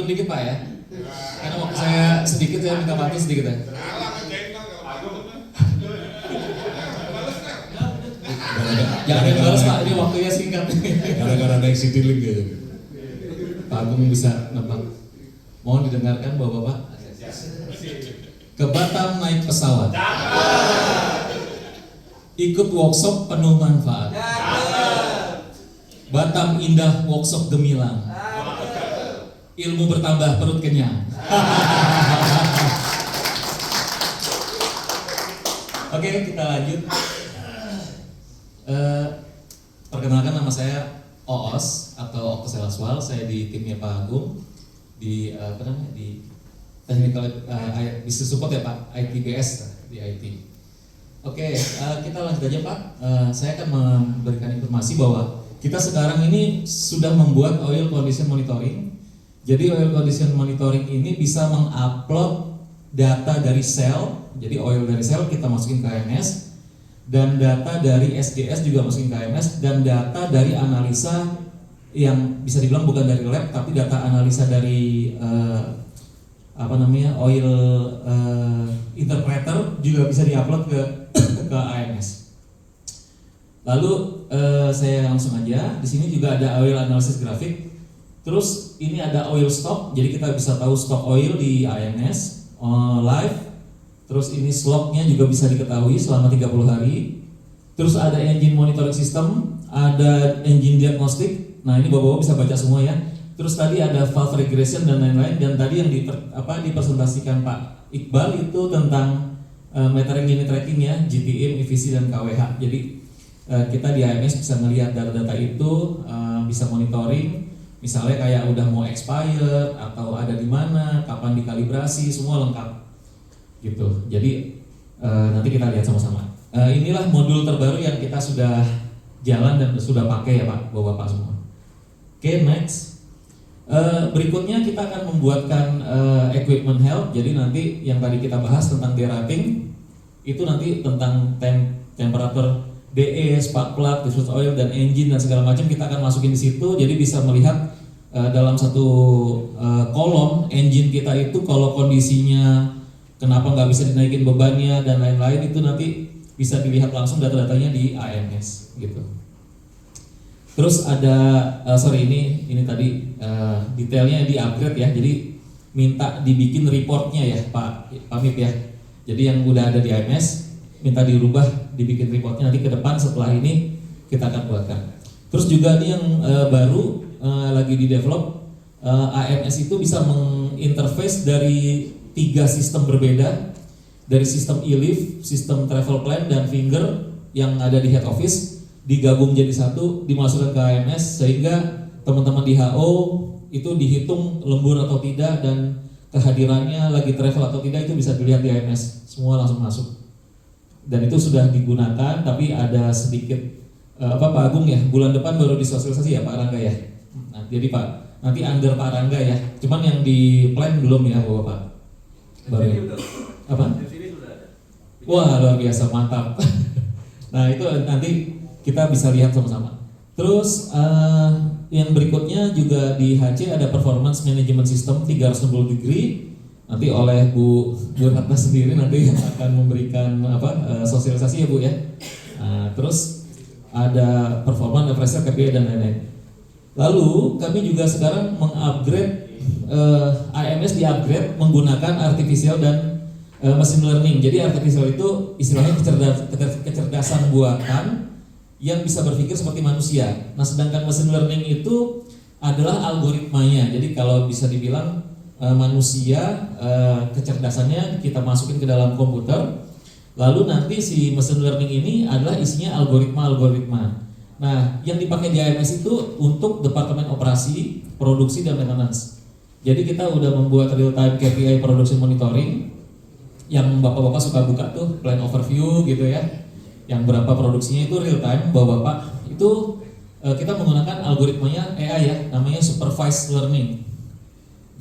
pantun dikit Pak ya. Karena waktu saya sedikit, saya minta pantun sedikit ya. Jangan dibalas Pak, ini waktunya singkat. Gara-gara naik Citylink gitu. Pak Agung bisa nebak. Mohon didengarkan Bapak-bapak. Ke Batam naik pesawat. Ikut workshop penuh manfaat. Batam indah workshop gemilang. Ilmu bertambah perut kenyang. Oke, kita lanjut. Perkenalkan, nama saya Oos atau Okto Selaswal. Saya di timnya Pak Agung di di Technical Business Support ya Pak, ITBS di IT. Oke, kita lanjut aja Pak. Saya akan memberikan informasi bahwa kita sekarang ini sudah membuat oil condition monitoring. Jadi oil condition monitoring ini bisa mengupload data dari sel. Jadi oil dari sel kita masukin ke AMS, dan data dari SGS juga masukin ke AMS, dan data dari analisa yang bisa dibilang bukan dari lab tapi data analisa dari oil interpreter juga bisa diupload ke AMS. Lalu saya langsung aja, di sini juga ada oil analysis grafik. Terus ini ada oil stock, jadi kita bisa tahu stok oil di AMS live. Terus ini slognya juga bisa diketahui selama 30 hari. Terus ada engine monitoring system, ada engine diagnostic. Nah ini bapak-bapak bisa baca semua ya. Terus tadi ada valve regression dan lain-lain. Dan tadi yang dipresentasikan Pak Iqbal itu tentang metering unit tracking ya, GTM, EVC dan KWH. Jadi kita di AMS bisa melihat data-data itu, bisa monitoring. Misalnya kayak udah mau expired atau ada di mana, kapan dikalibrasi, semua lengkap gitu. Jadi nanti kita lihat sama-sama. Inilah modul terbaru yang kita sudah jalan dan sudah pakai ya Pak, bapak-bapak semua. Oke, next. Berikutnya kita akan membuatkan equipment health. Jadi nanti yang tadi kita bahas tentang derating itu nanti tentang temperatur DE, spark plug, diffuse oil dan engine dan segala macam kita akan masukin di situ. Jadi bisa melihat dalam satu kolom engine kita itu kalau kondisinya kenapa nggak bisa dinaikin bebannya dan lain-lain, itu nanti bisa dilihat langsung data-datanya di AMS gitu. Terus ada ini tadi detailnya di upgrade ya. Jadi minta dibikin reportnya ya Pak Mip ya. Jadi yang udah ada di AMS minta dirubah, dibikin reportnya nanti ke depan setelah ini kita akan buatkan. Terus juga ini yang baru lagi di develop, AMS itu bisa menginterface dari 3 sistem berbeda, dari sistem e-lift, sistem travel plan dan finger yang ada di head office digabung jadi satu, dimasukkan ke AMS sehingga teman-teman di HO itu dihitung lembur atau tidak dan kehadirannya lagi travel atau tidak itu bisa dilihat di AMS, semua langsung masuk. Dan itu sudah digunakan, tapi ada sedikit Pak Agung ya, bulan depan baru disosialisasi ya Pak Rangga ya. Nah, jadi Pak, nanti under Pak Rangga ya. Cuman yang di plan belum ya Bapak. Baru. Apa? Wah luar biasa, mantap. Nah itu nanti kita bisa lihat sama-sama. Terus yang berikutnya juga di HC ada performance management system 360 degree. Nanti oleh Bu Ratna sendiri nanti yang akan memberikan sosialisasi ya Bu ya. Nah, terus ada performance, ada pressure, KPI dan lain-lain. Lalu kami juga sekarang mengupgrade AMS di-upgrade menggunakan artificial dan machine learning. Jadi artificial itu istilahnya kecerdasan buatan yang bisa berpikir seperti manusia. Nah, sedangkan machine learning itu adalah algoritmanya. Jadi kalau bisa dibilang manusia kecerdasannya kita masukin ke dalam komputer, lalu nanti si machine learning ini adalah isinya algoritma. Nah, yang dipakai di AMS itu untuk departemen operasi, produksi dan maintenance. Jadi kita udah membuat real time KPI production monitoring yang bapak-bapak suka buka tuh plan overview gitu ya. Yang berapa produksinya itu real time, bapak-bapak itu kita menggunakan algoritmanya AI ya, namanya supervised learning.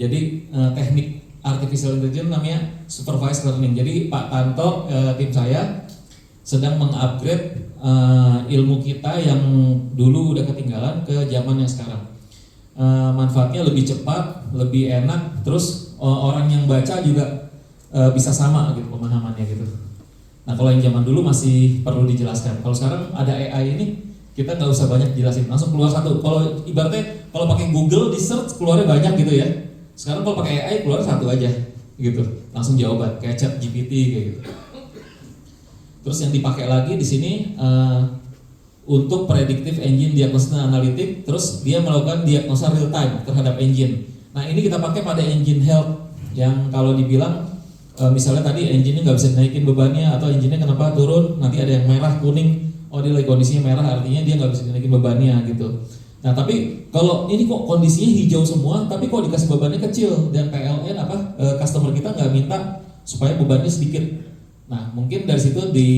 Jadi teknik artificial intelligence namanya supervised learning. Jadi Pak Tanto, tim saya sedang mengupgrade ilmu kita yang dulu udah ketinggalan ke zaman yang sekarang. Manfaatnya lebih cepat, lebih enak, terus orang yang baca juga bisa sama gitu pemahamannya gitu. Nah kalau yang zaman dulu masih perlu dijelaskan. Kalau sekarang ada AI ini, kita nggak usah banyak jelasin, langsung keluar satu. Kalau ibaratnya kalau pakai Google di search keluarnya banyak gitu ya. Sekarang kalau pakai AI keluar satu aja gitu, langsung jawaban kayak chat GPT kayak gitu. Terus yang dipakai lagi di sini untuk predictive engine diagnosis dan analitik, terus dia melakukan diagnosa real time terhadap engine. Nah ini kita pakai pada engine health yang kalau dibilang misalnya tadi engine-nya nggak bisa naikin bebannya atau engine-nya kenapa turun, nanti ada yang merah kuning, oh dia lagi kondisinya merah artinya dia nggak bisa naikin bebannya gitu. Nah tapi kalau ini kok kondisinya hijau semua, tapi kok dikasih bebannya kecil dan PLN customer kita nggak minta supaya bebannya sedikit. Nah mungkin dari situ di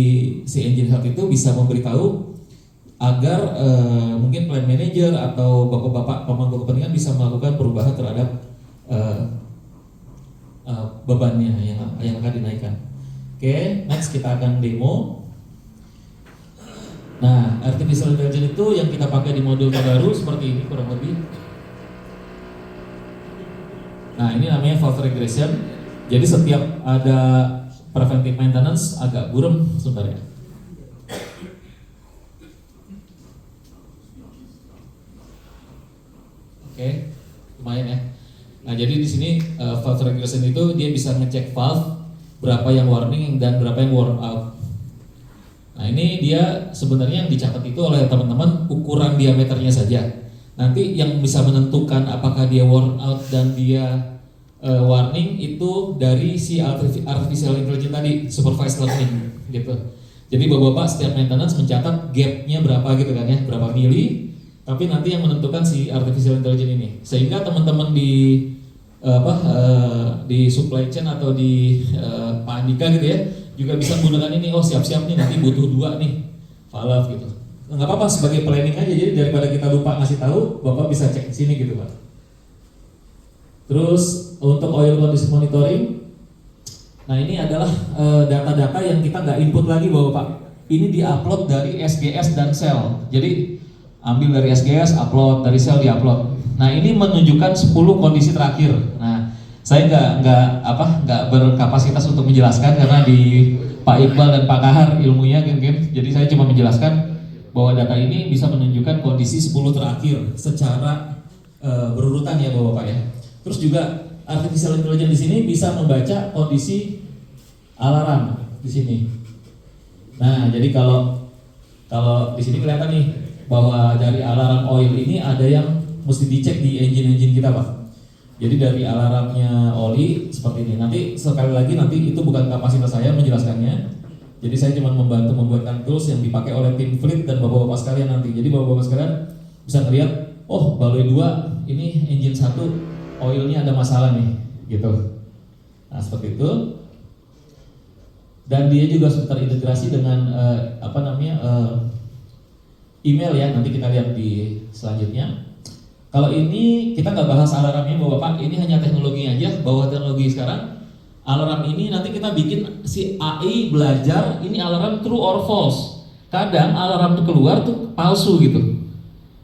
si engine health itu bisa memberitahu agar mungkin plan manager atau bapak-bapak pemangku kepentingan bisa melakukan perubahan terhadap bebannya yang akan dinaikkan. Oke, next kita akan demo. Nah, artificial intelligence itu yang kita pakai di modul terbaru seperti ini kurang lebih. Nah, ini namanya fault regression. Jadi setiap ada preventive maintenance agak buram sebenarnya. Oke, lumayan ya. Nah, jadi di sini fault regression itu dia bisa ngecek valve berapa yang warning dan berapa yang worn out. Nah, ini dia sebenarnya yang dicatat itu oleh teman-teman ukuran diameternya saja. Nanti yang bisa menentukan apakah dia worn out dan dia warning itu dari si artificial intelligence tadi, supervised learning gitu. Jadi bapak-bapak setiap maintenance mencatat gapnya berapa gitu kan ya, berapa mili. Tapi nanti yang menentukan si artificial intelligence ini, sehingga teman-teman di di supply chain atau di Pak Andika gitu ya, juga bisa menggunakan ini. Oh siap-siap nih nanti butuh 2 nih valve gitu. Nggak apa-apa sebagai planning aja. Jadi daripada kita lupa ngasih tahu, bapak bisa cek di sini gitu pak. Terus untuk oil condition monitoring, nah ini adalah data-data yang kita nggak input lagi bapak. Ini diupload dari SGS dan Shell. Jadi ambil dari SGS, upload dari Shell, diupload. Nah ini menunjukkan 10 kondisi terakhir. Nah saya nggak berkapasitas untuk menjelaskan karena di Pak Iqbal dan Pak Kahar ilmunya game. Jadi saya cuma menjelaskan bahwa data ini bisa menunjukkan kondisi 10 terakhir secara berurutan ya bapak-bapak ya. Terus juga artificial intelligence di sini bisa membaca kondisi alarm di sini. Nah jadi kalau di sini kelihatan nih bahwa dari alarm oil ini ada yang mesti dicek di engine kita pak. Jadi dari alarmnya oli seperti ini. Nanti sekali lagi nanti itu bukan kapasitas saya menjelaskannya. Jadi saya cuma membantu membuatkan tools yang dipakai oleh tim fleet dan bapak-bapak sekalian nanti. Jadi bapak-bapak sekalian bisa ngeliat, oh baloi 2 ini engine 1 oilnya ada masalah nih, gitu. Nah seperti itu. Dan dia juga terintegrasi dengan email ya. Nanti kita lihat di selanjutnya. Kalau ini kita nggak bahas alarmnya bapak, ini hanya teknologi aja. Bahwa teknologi sekarang alarm ini nanti kita bikin si AI belajar ini alarm true or false. Kadang alarm itu keluar tuh palsu gitu.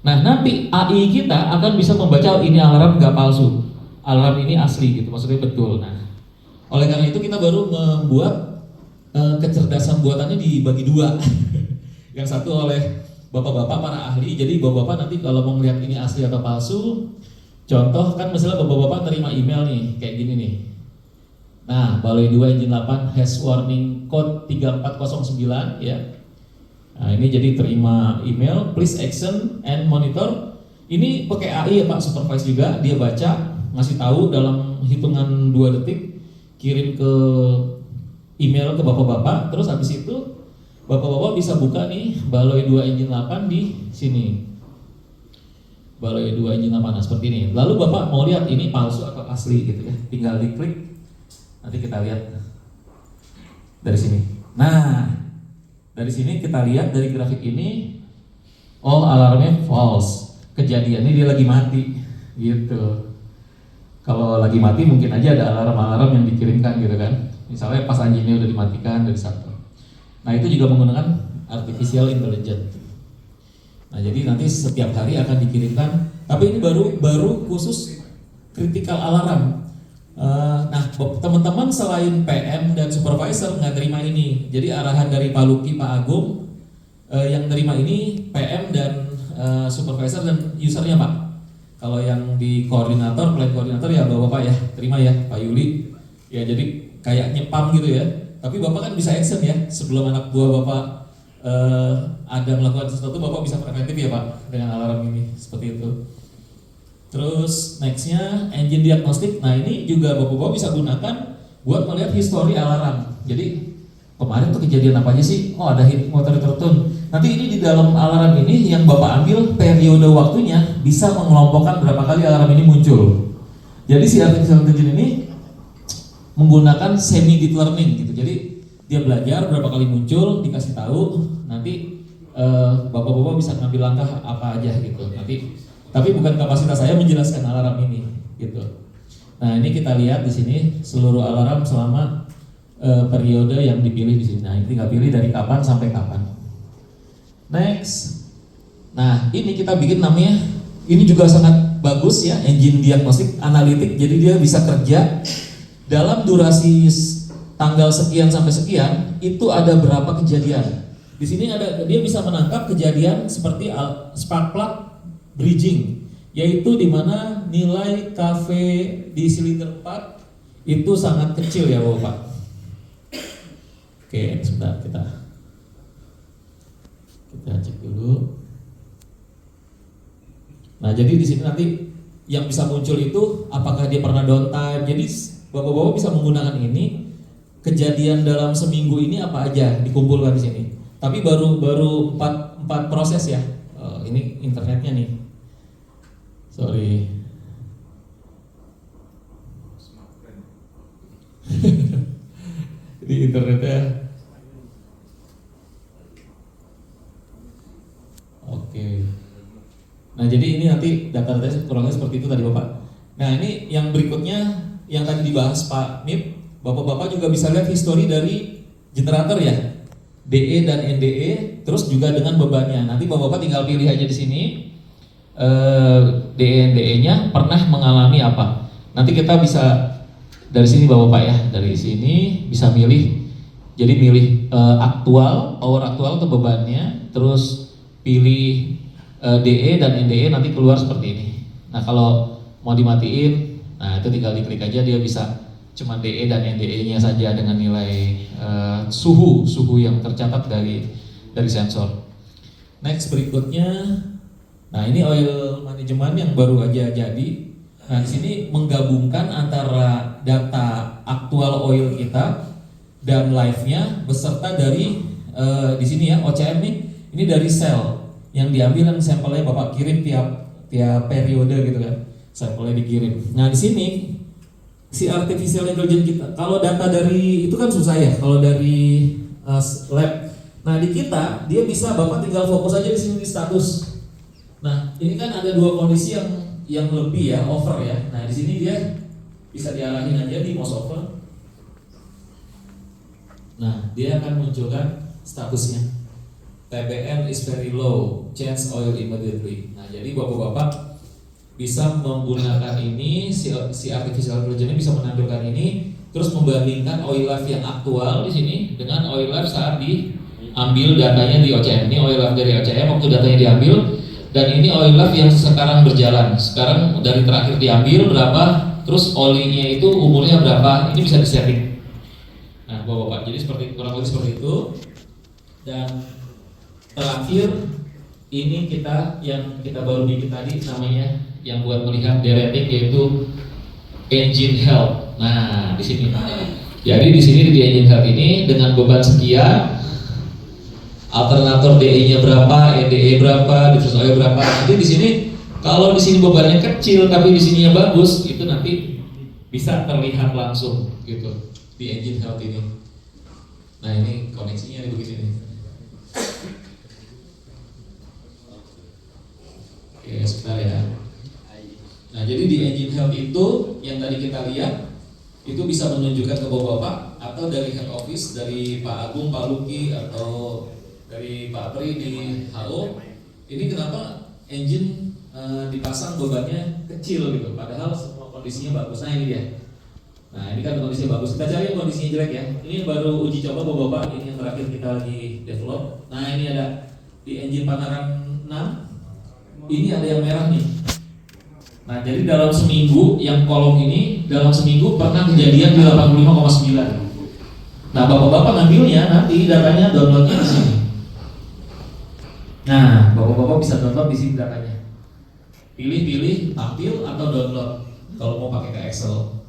Nah nanti AI kita akan bisa membaca ini alarm nggak palsu, alarm ini asli gitu, maksudnya betul. Nah oleh karena itu kita baru membuat kecerdasan buatannya dibagi 2. Yang satu oleh bapak-bapak para ahli. Jadi bapak-bapak nanti kalau mau melihat ini asli atau palsu, contoh kan misalnya bapak-bapak terima email nih kayak gini nih. Nah baloi 2 engine 8 has warning code 3409 ya. Nah ini jadi terima email, please action and monitor. Ini pakai AI ya Pak, supervise juga. Dia baca, ngasih tahu dalam hitungan 2 detik, kirim ke email ke bapak-bapak. Terus habis itu bapak-bapak bisa buka nih baloi 2 engine 8 di sini. Baloi 2 engine 8 nah, seperti ini. Lalu bapak mau lihat ini palsu atau asli gitu ya. Tinggal diklik. Nanti kita lihat dari sini. Nah, dari sini kita lihat dari grafik ini, oh alarmnya false. Kejadiannya dia lagi mati gitu. Kalau lagi mati mungkin aja ada alarm-alarm yang dikirimkan gitu kan. Misalnya pas anjingnya udah dimatikan dari satu. Nah itu juga menggunakan artificial intelligence. Nah jadi nanti setiap hari akan dikirimkan. Tapi ini baru khusus critical alarm. Nah, teman-teman selain PM dan supervisor nggak terima ini. Jadi arahan dari Pak Luki, Pak Agung yang terima ini PM dan supervisor dan usernya Pak. Kalau yang di koordinator, plan koordinator ya Bapak ya, terima ya Pak Yuli. Ya jadi kayak nyepam gitu ya. Tapi Bapak kan bisa action ya. Sebelum anak buah Bapak ada melakukan sesuatu, Bapak bisa preventif ya Pak dengan alarm ini, seperti itu. Terus nextnya engine diagnostik. Nah ini juga Bapak-Bapak bisa gunakan buat melihat histori alarm. Jadi kemarin tuh kejadian apa aja sih? Oh ada hit motor tertun. Nanti ini di dalam alarm ini yang Bapak ambil periode waktunya bisa mengelompokkan berapa kali alarm ini muncul. Jadi si artificial intelligence ini menggunakan semi deep learning gitu. Jadi dia belajar berapa kali muncul, dikasih tahu, nanti Bapak-Bapak bisa ngambil langkah apa aja gitu. Nanti tapi bukan kapasitas saya menjelaskan alarm ini gitu. Nah, ini kita lihat di sini seluruh alarm selama periode yang dipilih di sini. Nah, ini tinggal pilih dari kapan sampai kapan. Next. Nah, ini kita bikin namanya, ini juga sangat bagus ya, engine diagnostik analitik. Jadi dia bisa kerja dalam durasi tanggal sekian sampai sekian, itu ada berapa kejadian. Di sini ada, dia bisa menangkap kejadian seperti spark plug bridging, yaitu di mana nilai KV di silinder 4 itu sangat kecil ya Bapak. Oke, sebentar kita cek dulu. Nah, jadi di sini nanti yang bisa muncul itu apakah dia pernah downtime. Jadi Bapak-bapak bisa menggunakan ini, kejadian dalam seminggu ini apa aja dikumpulkan di sini. Tapi baru 4 proses ya. Ini internetnya nih. Sorry. Di internetnya. Oke. Nah, jadi ini nanti data-datanya kurangnya seperti itu tadi Bapak. Nah, ini yang berikutnya yang tadi dibahas Pak Mip, Bapak-bapak juga bisa lihat histori dari generator ya. DE dan NDE, terus juga dengan bebannya. Nanti Bapak-bapak tinggal pilih aja di sini. DE NDE-nya pernah mengalami apa. Nanti kita bisa dari sini Bapak-bapak ya, dari sini bisa milih. Jadi milih aktual, power aktual atau bebannya, terus pilih DE dan NDE nanti keluar seperti ini. Nah, kalau mau dimatiin, nah itu tinggal diklik aja, dia bisa cuma DE dan NDE-nya saja dengan nilai suhu yang tercatat dari sensor. Next berikutnya. Nah, ini oil management yang baru aja jadi. Nah, di sini menggabungkan antara data aktual oil kita dan live-nya beserta dari di sini ya OCM nih. Ini dari sel yang diambil dan sampelnya Bapak kirim tiap periode gitu kan. Sampelnya dikirim. Nah, di sini si artificial intelligence kita, kalau data dari itu kan susah ya, kalau dari lab. Nah, di kita dia bisa Bapak tinggal fokus aja di sini di status. Nah, ini kan ada dua kondisi yang lebih ya, over ya. Nah, di sini dia bisa diarahin aja di mouse over. Nah, dia akan munculkan statusnya. TBN is very low, change oil immediately. Nah, jadi Bapak-bapak bisa menggunakan ini, si artificial intelligence bisa menampilkan ini, terus membandingkan oil life yang aktual di sini dengan oil life saat diambil datanya di OCM. Ini oil life dari OCM waktu datanya diambil. Dan ini oil life yang sekarang berjalan. Sekarang dari terakhir diambil berapa, terus olinya itu umurnya berapa, ini bisa disetting. Nah, Bapak-bapak, jadi kurang lebih seperti itu. Dan terakhir ini yang kita baru bikin tadi namanya yang buat melihat derating, yaitu engine health. Nah, di sini. Jadi di sini di engine health ini dengan beban sekian, alternator DE-nya berapa, NDE berapa, diffuse oil berapa. Nanti di sini kalau di sini bebannya kecil tapi di sininya bagus, itu nanti bisa terlihat langsung gitu di engine health ini. Nah, ini koneksinya begini nih. Oke, sebentar ya. Nah, jadi di engine health itu yang tadi kita lihat itu bisa menunjukkan ke Bapak atau dari head office, dari Pak Agung, Pak Luki, atau dari Pak Pri di HO. Ini kenapa engine dipasang bebannya kecil gitu, padahal semua kondisinya bagus. Nah ini dia. Nah ini kan kondisinya bagus. Kita cari yang kondisinya jelek ya. Ini baru uji coba bapak-bapak. Ini yang terakhir kita lagi develop. Nah ini ada di engine Panaran 6. Ini ada yang merah nih. Nah jadi dalam seminggu yang kolom ini dalam seminggu pernah kejadian di 85,9. Nah bapak-bapak ngambilnya nanti datanya downloadnya di sini. Nah bapak-bapak bisa download di sini datanya. Pilih tampil atau download kalau mau pakai ke Excel.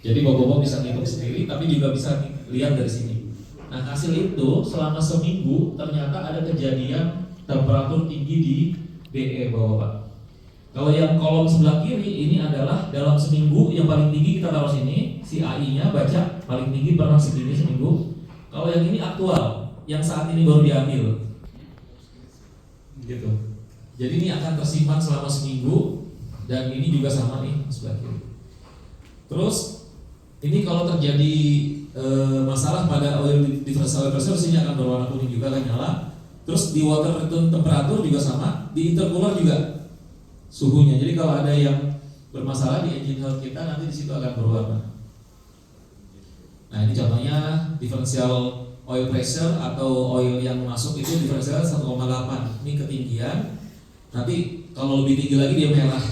Jadi bapak-bapak bisa ngitung sendiri, tapi juga bisa lihat dari sini. Nah hasil itu selama seminggu ternyata ada kejadian temperatur tinggi di DE bapak-bapak. Kalau yang kolom sebelah kiri ini adalah dalam seminggu yang paling tinggi kita taruh sini, si AI-nya baca paling tinggi pernah segini seminggu. Kalau yang ini aktual, yang saat ini baru diambil. Gitu. Jadi ini akan tersimpan selama seminggu dan ini juga sama nih sebelah kiri. Terus ini kalau terjadi masalah pada oil differential pressure sini akan berwarna kuning juga kan nyala. Terus di water return temperatur juga sama, di intercooler juga suhunya. Jadi kalau ada yang bermasalah di engine health kita nanti di situ akan berwarna. Nah ini contohnya differential oil pressure atau oil yang masuk itu differential 1,8. Ini ketinggian. Nanti kalau lebih tinggi lagi dia merah.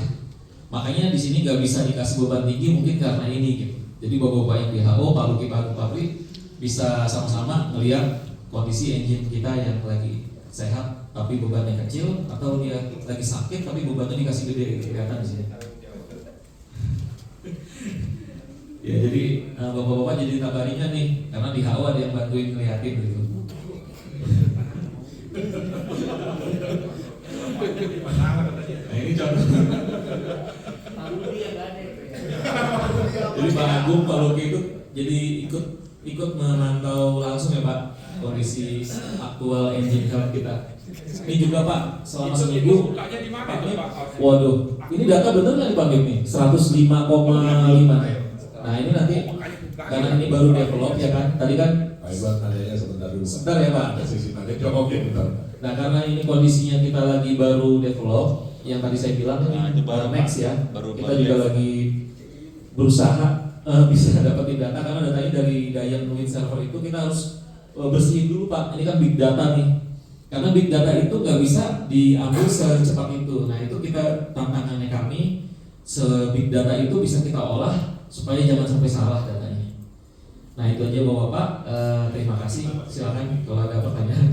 Makanya di sini nggak bisa dikasih beban tinggi mungkin karena ini gitu. Jadi bapak-bapak yang WHO, Pak Luki, Pak Papri bisa sama-sama melihat kondisi engine kita yang lagi sehat tapi bebannya kecil atau dia lagi sakit tapi bebannya dikasih gede gitu, kelihatan di sini. Ya jadi bapak-bapak jadi tabarinya nih karena di WHO ada yang bantuin ngeliatin gitu. Nah ini contoh. Jadi Pak Agung, Pak Luki itu jadi ikut memantau langsung ya Pak kondisi aktual engine health kita. Ini juga Pak selama seminggu. Waduh, ini data bener nggak dipakai nih? 105,5. Nah ini nanti karena ini baru develop ya kan. Tadi kan. Pak Iwan tanyanya sebentar dulu. Sebentar ya Pak. Ada sisi tanya jawab bentar. Nah karena ini kondisinya kita lagi baru develop, yang tadi saya bilang ini next ya. Kita juga lagi berusaha bisa dapetin data karena datanya dari Dayan Wind Server itu kita harus bersihin dulu Pak. Ini kan big data nih. Karena big data itu nggak bisa diambil secepat itu. Nah itu kita tantangannya kami, se-big data itu bisa kita olah supaya jangan sampai salah datanya. Nah itu aja Bapak-bapak. Terima kasih. Silakan kalau ada pertanyaan.